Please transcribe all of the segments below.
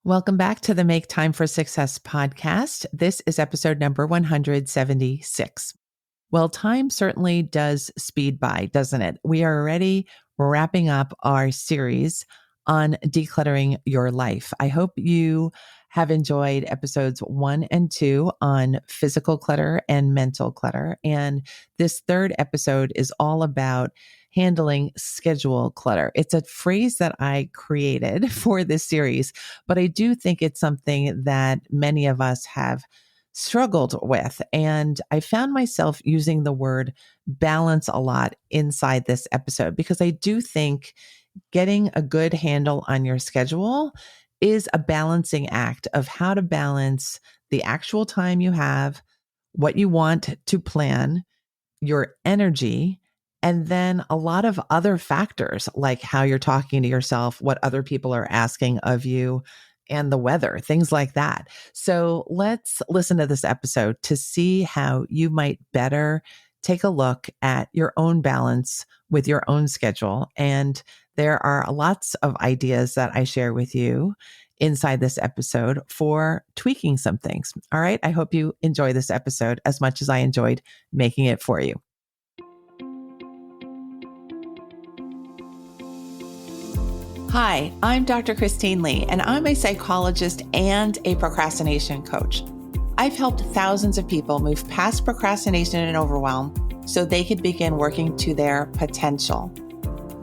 Welcome back to the Make Time for Success podcast. This is episode number 176. Well, time certainly does speed by, doesn't it? We are already wrapping up our series on decluttering your life. I hope you have enjoyed episodes 1 and 2 on physical clutter and mental clutter. And this third episode is all about handling schedule clutter. It's a phrase that I created for this series, but I do think it's something that many of us have struggled with. And I found myself using the word balance a lot inside this episode because I do think getting a good handle on your schedule is a balancing act of how to balance the actual time you have, what you want to plan, your energy, and then a lot of other factors like how you're talking to yourself, what other people are asking of you, and the weather, things like that. So let's listen to this episode to see how you might better take a look at your own balance with your own schedule. And there are lots of ideas that I share with you inside this episode for tweaking some things. All right. I hope you enjoy this episode as much as I enjoyed making it for you. Hi, I'm Dr. Christine Lee, and I'm a psychologist and a procrastination coach. I've helped thousands of people move past procrastination and overwhelm so they could begin working to their potential.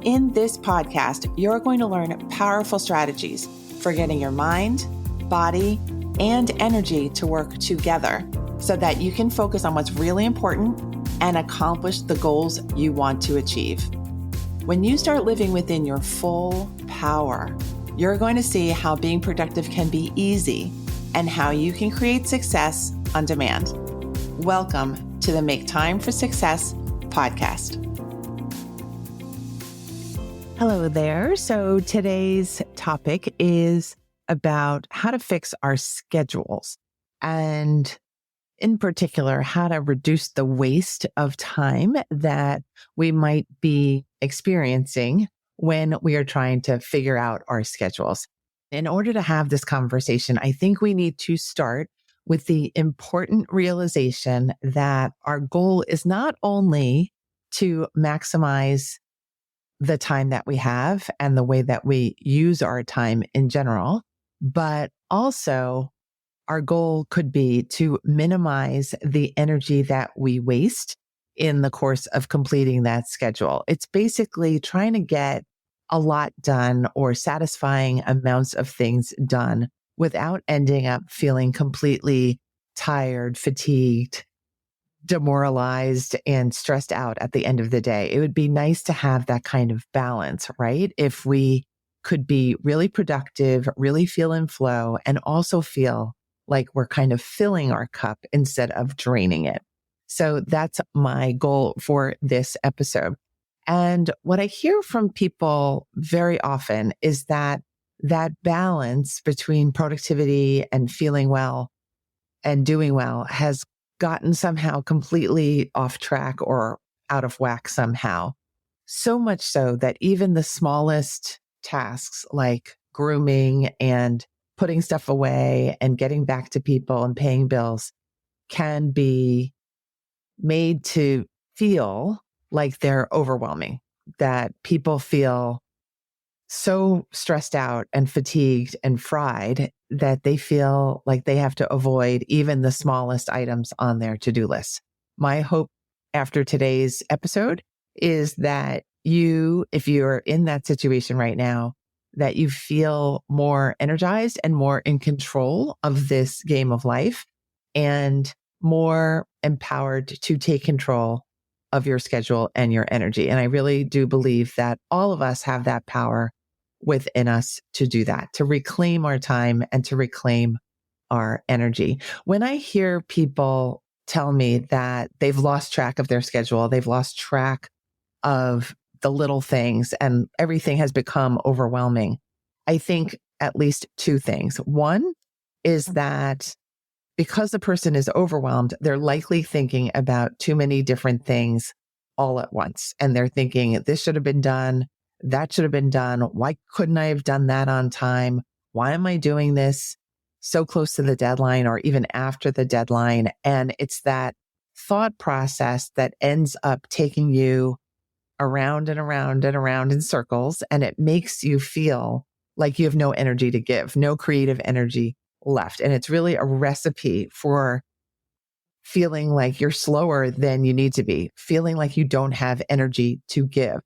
In this podcast, you're going to learn powerful strategies for getting your mind, body, and energy to work together so that you can focus on what's really important and accomplish the goals you want to achieve. When you start living within your full power, you're going to see how being productive can be easy and how you can create success on demand. Welcome to the Make Time for Success podcast. Hello there. So today's topic is about how to fix our schedules and in particular, how to reduce the waste of time that we might be experiencing when we are trying to figure out our schedules. In order to have this conversation, I think we need to start with the important realization that our goal is not only to maximize the time that we have and the way that we use our time in general, but also our goal could be to minimize the energy that we waste in the course of completing that schedule. It's basically trying to get a lot done or satisfying amounts of things done without ending up feeling completely tired, fatigued, demoralized, and stressed out at the end of the day. It would be nice to have that kind of balance, right? If we could be really productive, really feel in flow, and also feel like we're kind of filling our cup instead of draining it. So that's my goal for this episode. And what I hear from people very often is that that balance between productivity and feeling well and doing well has gotten somehow completely off track or out of whack somehow. So much so that even the smallest tasks like grooming and putting stuff away and getting back to people and paying bills can be made to feel like they're overwhelming, that people feel so stressed out and fatigued and fried that they feel like they have to avoid even the smallest items on their to-do list. My hope after today's episode is that you, if you're in that situation right now, that you feel more energized and more in control of this game of life and more empowered to take control of your schedule and your energy. And I really do believe that all of us have that power within us to do that, to reclaim our time and to reclaim our energy. When I hear people tell me that they've lost track of their schedule, they've lost track of the little things and everything has become overwhelming, I think at least two things. One is that because the person is overwhelmed, they're likely thinking about too many different things all at once. And they're thinking, this should have been done. That should have been done. Why couldn't I have done that on time? Why am I doing this so close to the deadline or even after the deadline? And it's that thought process that ends up taking you around and around and around in circles. And it makes you feel like you have no energy to give, no creative energy left. And it's really a recipe for feeling like you're slower than you need to be, feeling like you don't have energy to give.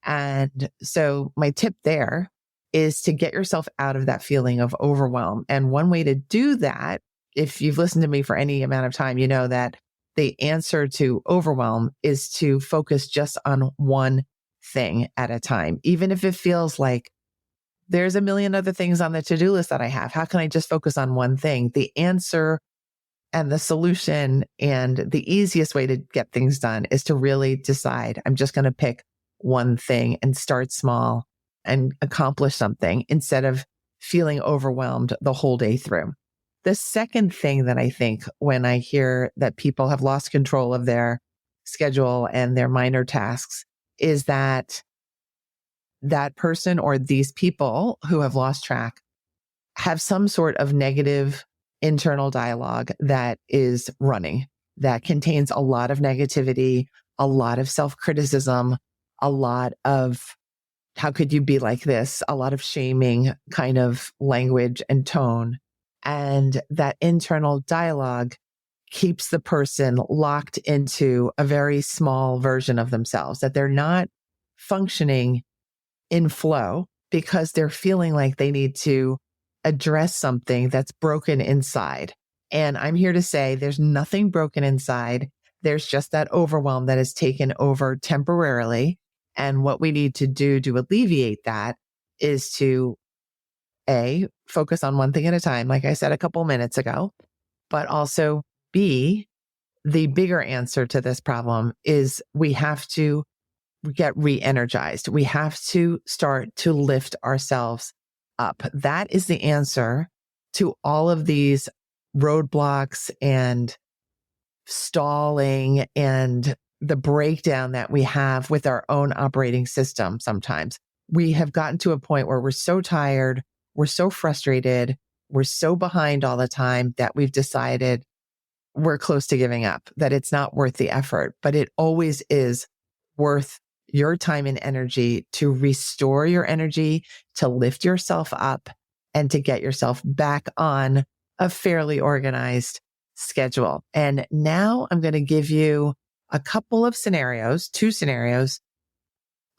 And so my tip there is to get yourself out of that feeling of overwhelm. And one way to do that, if you've listened to me for any amount of time, you know that the answer to overwhelm is to focus just on one thing at a time. Even if it feels like there's a million other things on the to-do list that I have, how can I just focus on one thing? The answer and the solution and the easiest way to get things done is to really decide, I'm just going to pick one thing and start small and accomplish something instead of feeling overwhelmed the whole day through. The second thing that I think when I hear that people have lost control of their schedule and their minor tasks is that that person or these people who have lost track have some sort of negative internal dialogue that is running, that contains a lot of negativity, a lot of self-criticism, a lot of how could you be like this, a lot of shaming kind of language and tone. And that internal dialogue keeps the person locked into a very small version of themselves, that they're not functioning in flow because they're feeling like they need to address something that's broken inside. And I'm here to say there's nothing broken inside. There's just that overwhelm that has taken over temporarily. And what we need to do to alleviate that is to A, focus on one thing at a time, like I said a couple minutes ago, but also B, the bigger answer to this problem is we have to get re-energized. We have to start to lift ourselves up. That is the answer to all of these roadblocks and stalling and the breakdown that we have with our own operating system. Sometimes we have gotten to a point where we're so tired, we're so frustrated, we're so behind all the time that we've decided we're close to giving up, that it's not worth the effort, but it always is worth your time and energy to restore your energy, to lift yourself up, and to get yourself back on a fairly organized schedule. And now I'm going to give you a couple of scenarios, two scenarios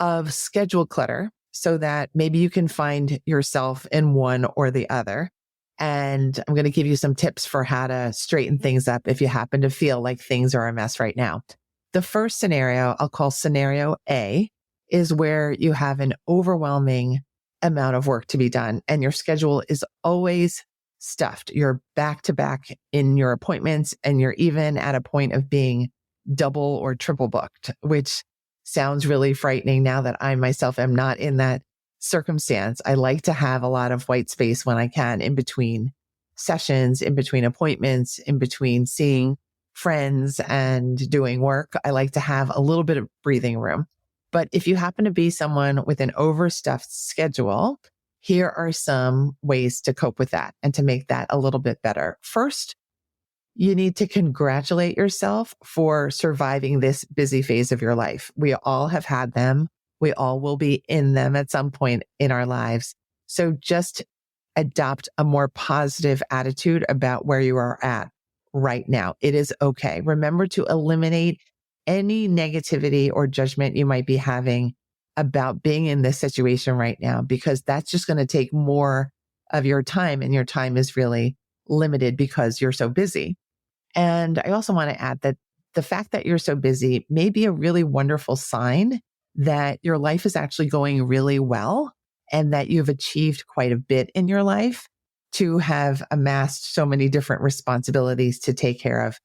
of schedule clutter so that maybe you can find yourself in one or the other. And I'm going to give you some tips for how to straighten things up if you happen to feel like things are a mess right now. The first scenario I'll call scenario A is where you have an overwhelming amount of work to be done and your schedule is always stuffed. You're back to back in your appointments and you're even at a point of being double or triple booked, which sounds really frightening now that I myself am not in that circumstance. I like to have a lot of white space when I can in between sessions, in between appointments, in between seeing friends and doing work. I like to have a little bit of breathing room. But if you happen to be someone with an overstuffed schedule, here are some ways to cope with that and to make that a little bit better. First, you need to congratulate yourself for surviving this busy phase of your life. We all have had them. We all will be in them at some point in our lives. So just adopt a more positive attitude about where you are at right now. It is okay. Remember to eliminate any negativity or judgment you might be having about being in this situation right now, because that's just going to take more of your time and your time is really limited because you're so busy. And I also want to add that the fact that you're so busy may be a really wonderful sign that your life is actually going really well and that you've achieved quite a bit in your life to have amassed so many different responsibilities to take care of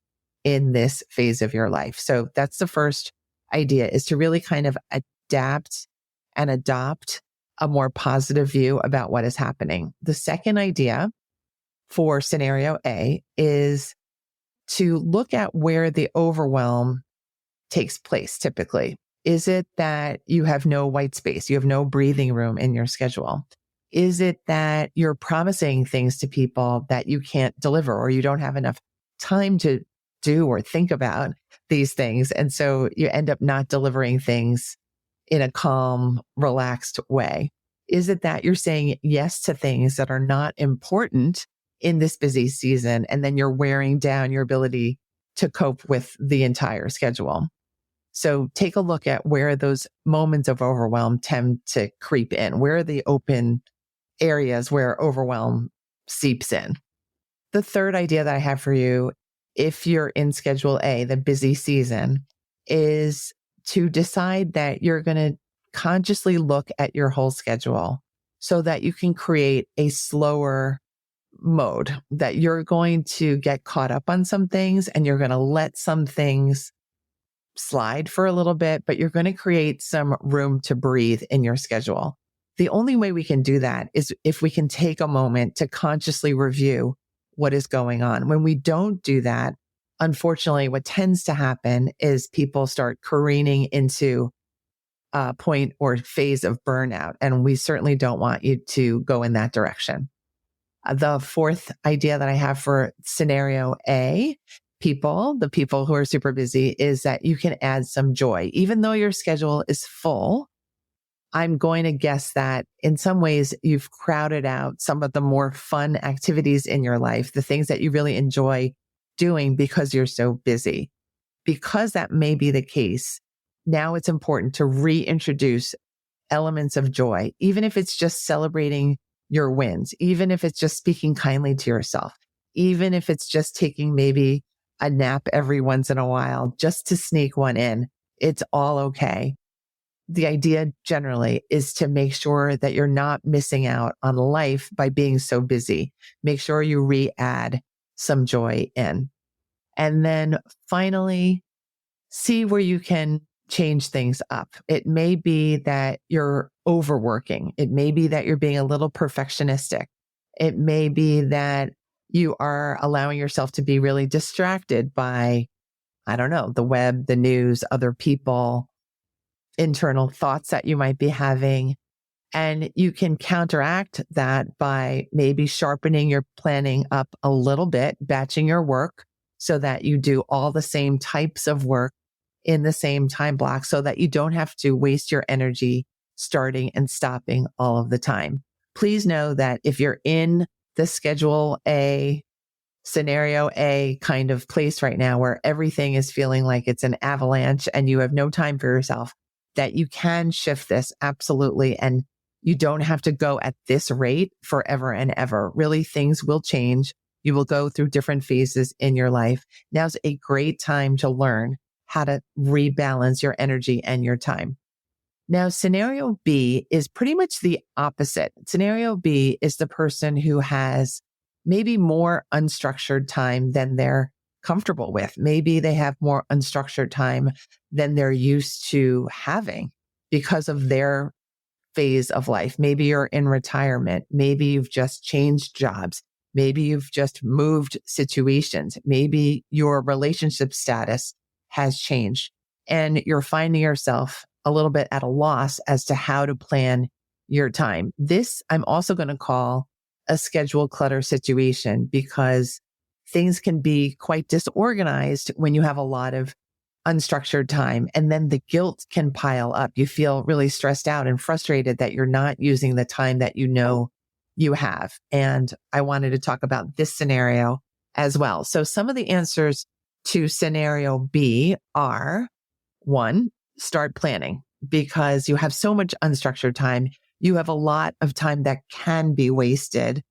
in this phase of your life. So that's the first idea, is to really kind of adapt and adopt a more positive view about what is happening. The second idea for scenario A is to look at where the overwhelm takes place typically. Is it that you have no white space? You have no breathing room in your schedule? Is it that you're promising things to people that you can't deliver, or you don't have enough time to do or think about these things? And so you end up not delivering things in a calm, relaxed way. Is it that you're saying yes to things that are not important in this busy season, and then you're wearing down your ability to cope with the entire schedule? So take a look at where those moments of overwhelm tend to creep in. Where are the open areas where overwhelm seeps in? The third idea that I have for you, if you're in Schedule A, the busy season, is to decide that you're going to consciously look at your whole schedule so that you can create a slower mode, that you're going to get caught up on some things and you're going to let some things slide for a little bit, but you're going to create some room to breathe in your schedule. The only way we can do that is if we can take a moment to consciously review what is going on. When we don't do that, unfortunately, what tends to happen is people start careening into a point or phase of burnout. And we certainly don't want you to go in that direction. The fourth idea that I have for scenario A, the people who are super busy, is that you can add some joy. Even though your schedule is full, I'm going to guess that in some ways you've crowded out some of the more fun activities in your life, the things that you really enjoy doing because you're so busy. Because that may be the case, now it's important to reintroduce elements of joy, even if it's just celebrating your wins, even if it's just speaking kindly to yourself, even if it's just taking maybe a nap every once in a while, just to sneak one in. It's all okay. The idea generally is to make sure that you're not missing out on life by being so busy. Make sure you re-add some joy in. And then finally, see where you can change things up. It may be that you're overworking. It may be that you're being a little perfectionistic. It may be that you are allowing yourself to be really distracted by, I don't know, the web, the news, other people, internal thoughts that you might be having. And you can counteract that by maybe sharpening your planning up a little bit, batching your work so that you do all the same types of work in the same time block so that you don't have to waste your energy starting and stopping all of the time. Please know that if you're in the Schedule A, scenario A kind of place right now where everything is feeling like it's an avalanche and you have no time for yourself, that you can shift this absolutely. And you don't have to go at this rate forever and ever. Really, things will change. You will go through different phases in your life. Now's a great time to learn how to rebalance your energy and your time. Now, scenario B is pretty much the opposite. Scenario B is the person who has maybe more unstructured time than they're comfortable with. Maybe they have more unstructured time than they're used to having because of their phase of life. Maybe you're in retirement. Maybe you've just changed jobs. Maybe you've just moved situations. Maybe your relationship status has changed and you're finding yourself a little bit at a loss as to how to plan your time. This I'm also going to call a schedule clutter situation because things can be quite disorganized when you have a lot of unstructured time. And then the guilt can pile up. You feel really stressed out and frustrated that you're not using the time that you know you have. And I wanted to talk about this scenario as well. So some of the answers to scenario B are: one, start planning because you have so much unstructured time. You have a lot of time that can be wasted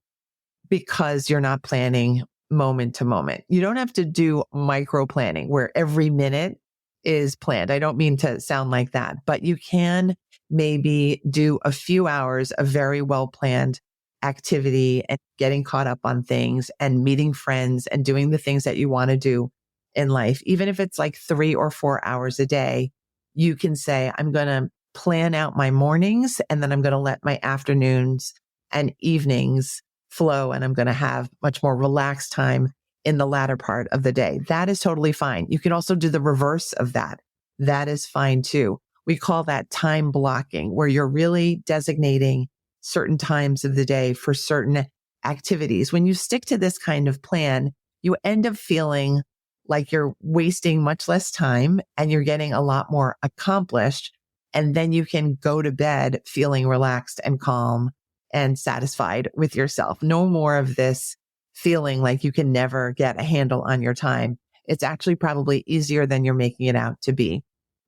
because you're not planning moment to moment. You don't have to do micro planning where every minute is planned. I don't mean to sound like that, but you can maybe do a few hours of very well planned activity and getting caught up on things and meeting friends and doing the things that you want to do in life. Even if it's like 3 or 4 hours a day, you can say, I'm going to plan out my mornings and then I'm going to let my afternoons and evenings flow and I'm going to have much more relaxed time in the latter part of the day. That is totally fine. You can also do the reverse of that. That is fine too. We call that time blocking, where you're really designating certain times of the day for certain activities. When you stick to this kind of plan, you end up feeling like you're wasting much less time and you're getting a lot more accomplished. And then you can go to bed feeling relaxed and calm and satisfied with yourself. No more of this feeling like you can never get a handle on your time. It's actually probably easier than you're making it out to be.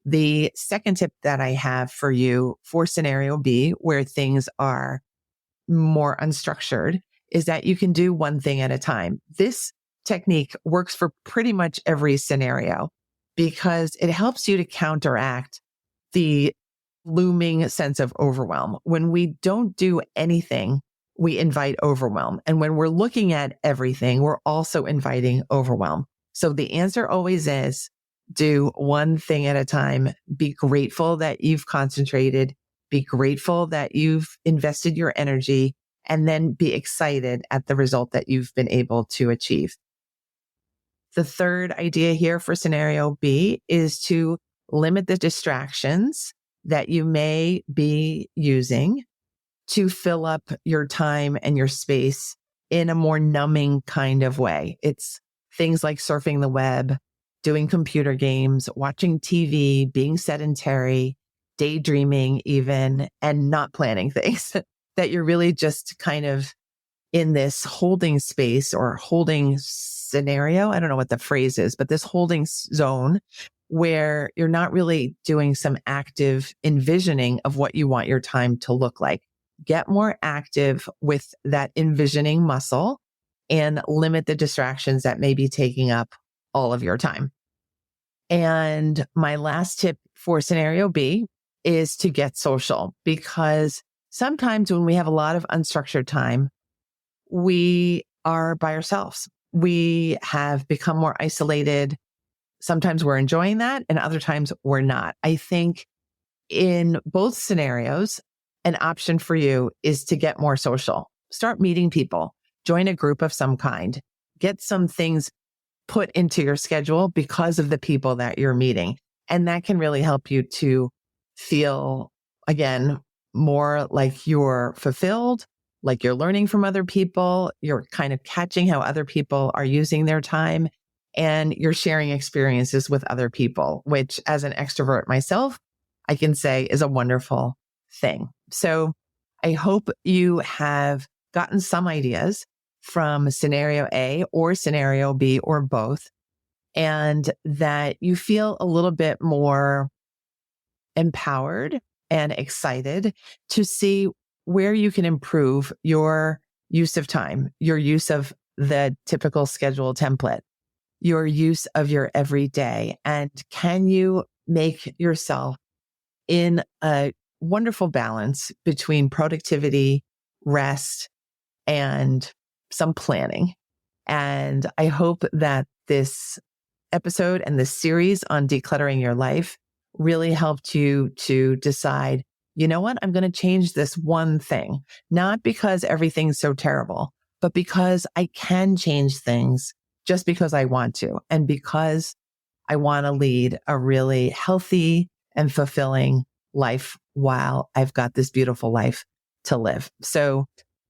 The second tip that I have for you for scenario B, where things are more unstructured, is that you can do one thing at a time. This technique works for pretty much every scenario because it helps you to counteract the looming sense of overwhelm. When we don't do anything, we invite overwhelm. And when we're looking at everything, we're also inviting overwhelm. So the answer always is do one thing at a time. Be grateful that you've concentrated. Be grateful that you've invested your energy, and then be excited at the result that you've been able to achieve. The third idea here for scenario B is to limit the distractions that you may be using to fill up your time and your space in a more numbing kind of way. It's things like surfing the web, doing computer games, watching TV, being sedentary, daydreaming even, and not planning things that you're really just kind of in this holding space or holding scenario. I don't know what the phrase is, but this holding zone where you're not really doing some active envisioning of what you want your time to look like. Get more active with that envisioning muscle and limit the distractions that may be taking up all of your time. And my last tip for scenario B is to get social, because sometimes when we have a lot of unstructured time, we are by ourselves. We have become more isolated. Sometimes we're enjoying that and other times we're not. I think in both scenarios, an option for you is to get more social. Start meeting people, join a group of some kind, get some things put into your schedule because of the people that you're meeting. And that can really help you to feel, again, more like you're fulfilled, like you're learning from other people, you're kind of catching how other people are using their time, and you're sharing experiences with other people, which as an extrovert myself, I can say is a wonderful thing. So I hope you have gotten some ideas from scenario A or scenario B or both, and that you feel a little bit more empowered and excited to see where you can improve your use of time, your use of the typical schedule template, your use of your everyday, and can you make yourself in a wonderful balance between productivity, rest, and some planning. And I hope that this episode and this series on decluttering your life really helped you to decide, you know what, I'm going to change this one thing, not because everything's so terrible, but because I can change things just because I want to, and because I want to lead a really healthy and fulfilling life while I've got this beautiful life to live. So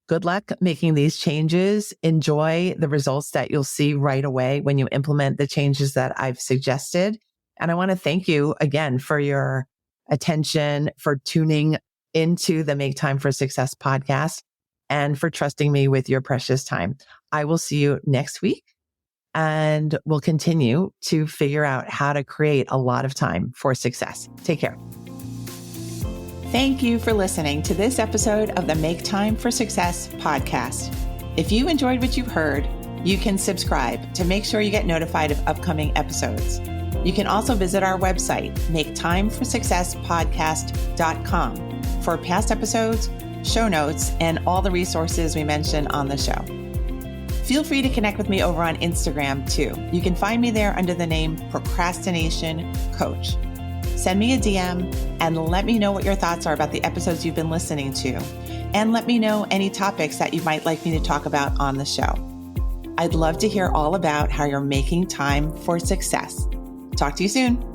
good luck making these changes. Enjoy the results that you'll see right away when you implement the changes that I've suggested. And I want to thank you again for your attention, for tuning into the Make Time for Success podcast, and for trusting me with your precious time. I will see you next week, and we'll continue to figure out how to create a lot of time for success. Take care. Thank you for listening to this episode of the Make Time for Success podcast. If you enjoyed what you've heard, you can subscribe to make sure you get notified of upcoming episodes. You can also visit our website, maketimeforsuccesspodcast.com, for past episodes, show notes, and all the resources we mentioned on the show. Feel free to connect with me over on Instagram too. You can find me there under the name Procrastination Coach. Send me a DM and let me know what your thoughts are about the episodes you've been listening to. And let me know any topics that you might like me to talk about on the show. I'd love to hear all about how you're making time for success. Talk to you soon.